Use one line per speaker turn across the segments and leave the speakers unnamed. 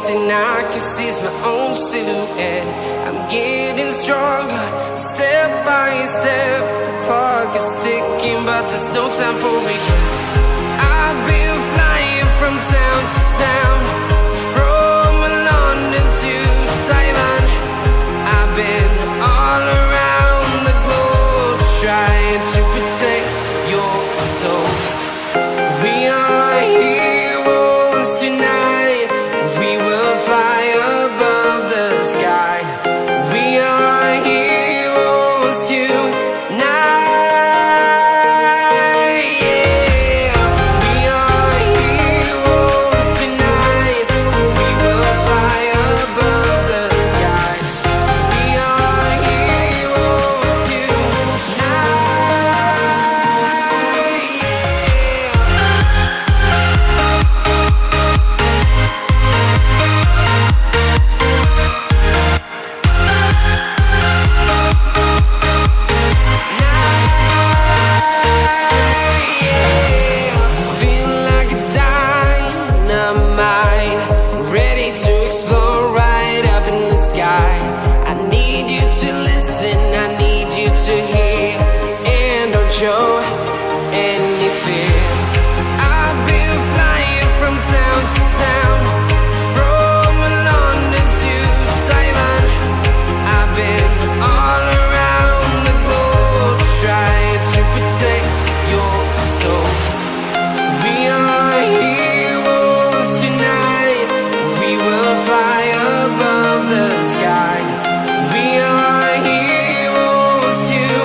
thing I can see is my own silhouette. I'm getting stronger, step by step. The clock is ticking, but there's no time for regrets. I've been flying from town to town, from London to Taiwan. I've been all around the globe, trying to protect your soul. We are heroes tonight. We will fly above the sky. We are heroes tonight. Show any fear. I've been flying from town to town, from London to Taiwan. I've been all around the globe, trying to protect your soul. We are heroes tonight. We will fly above the sky. We are heroes tonight.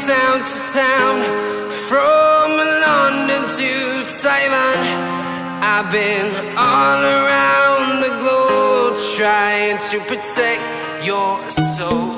Town to town, from London to Taiwan. I've been all around the globe, trying to protect your soul.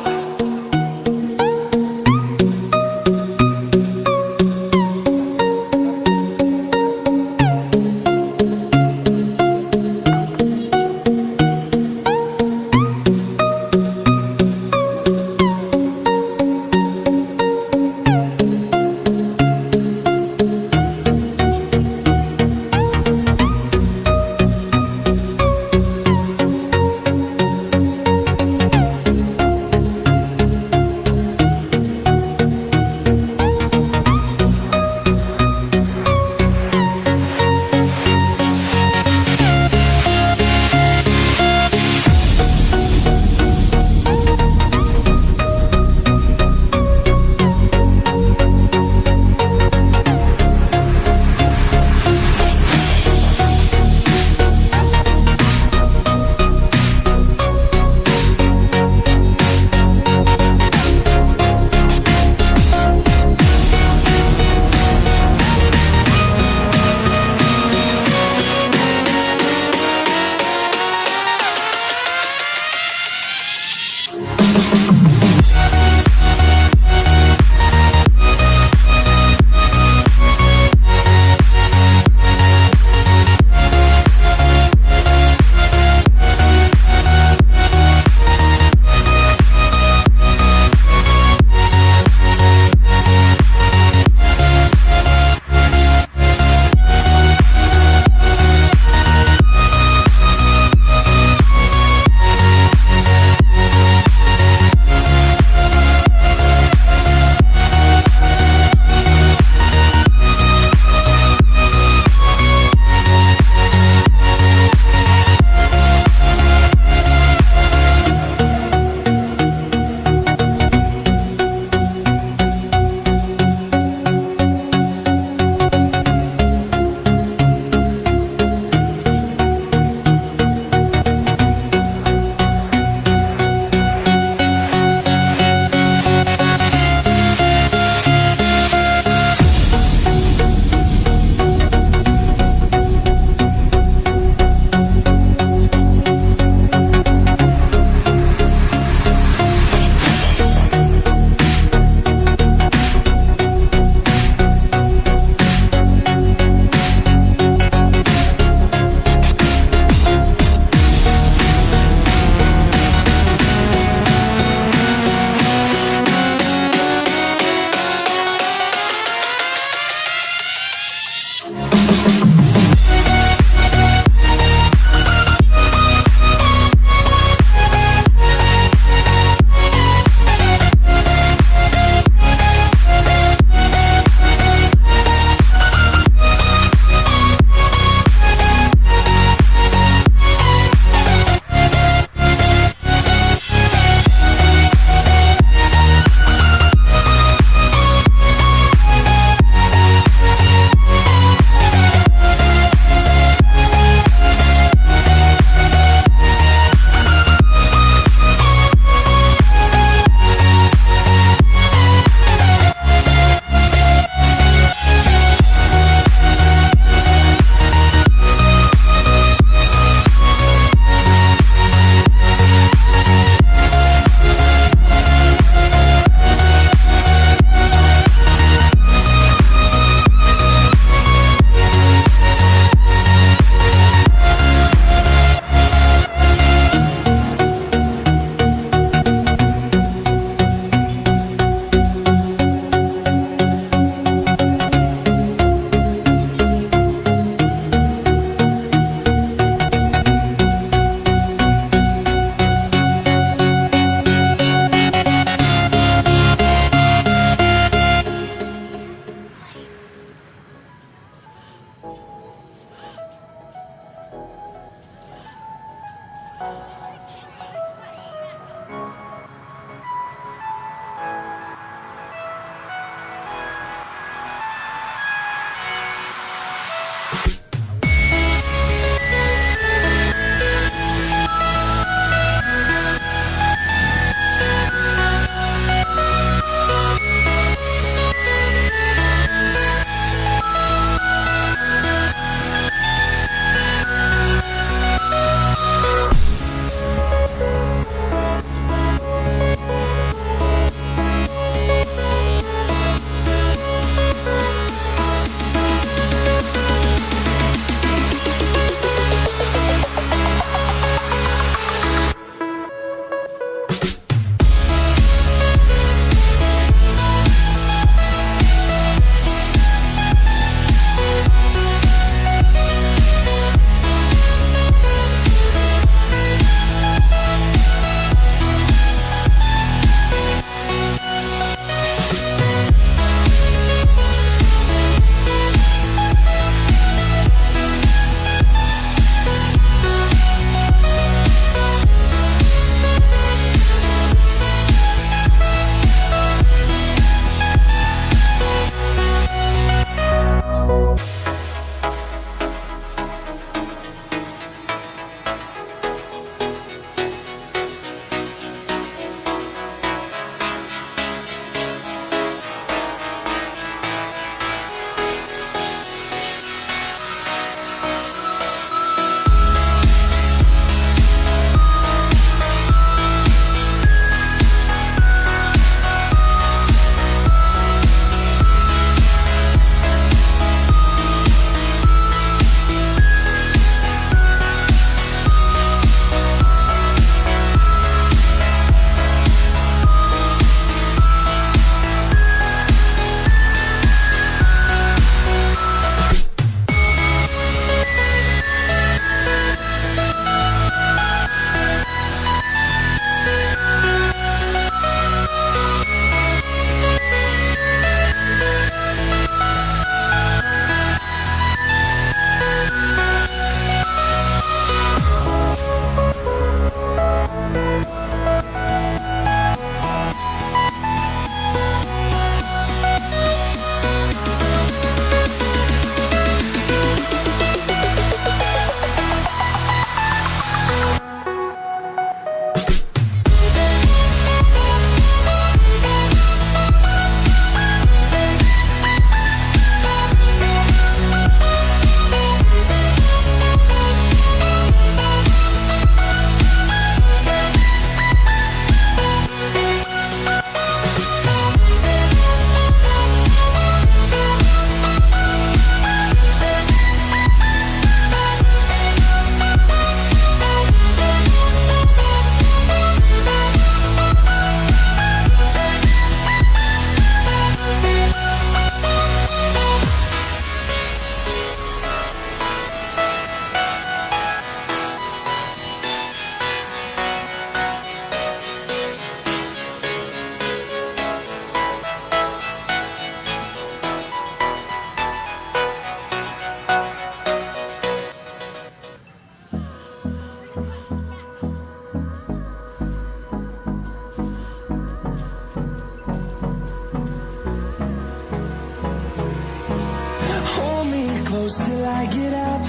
close till I get up.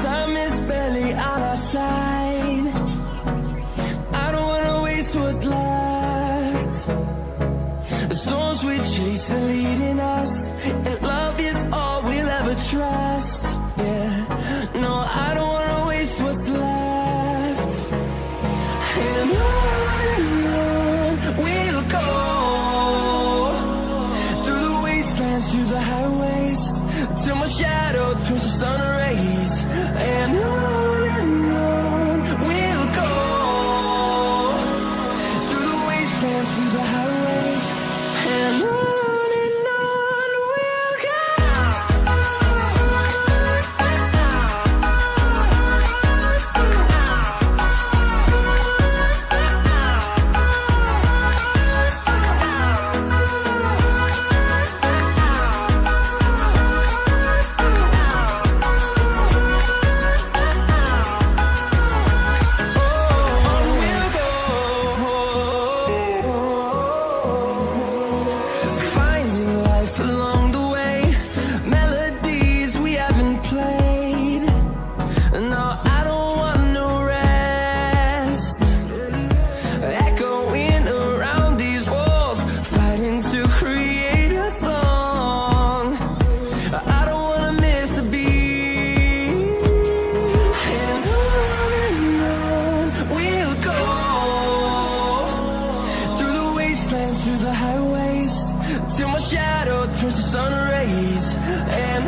Time is barely on our side. I don't wanna waste what's left. The storms we chase are leading us, and love is all we'll ever trust. Yeah, no, I don't wanna waste what's left. And on we'll go, through the wastelands, through the highways, till my shadow turns to sun rays. And on we'll go, through the wastelands, through the highways, and on we'll go. Through the highways, till my shadow turns to sun rays. And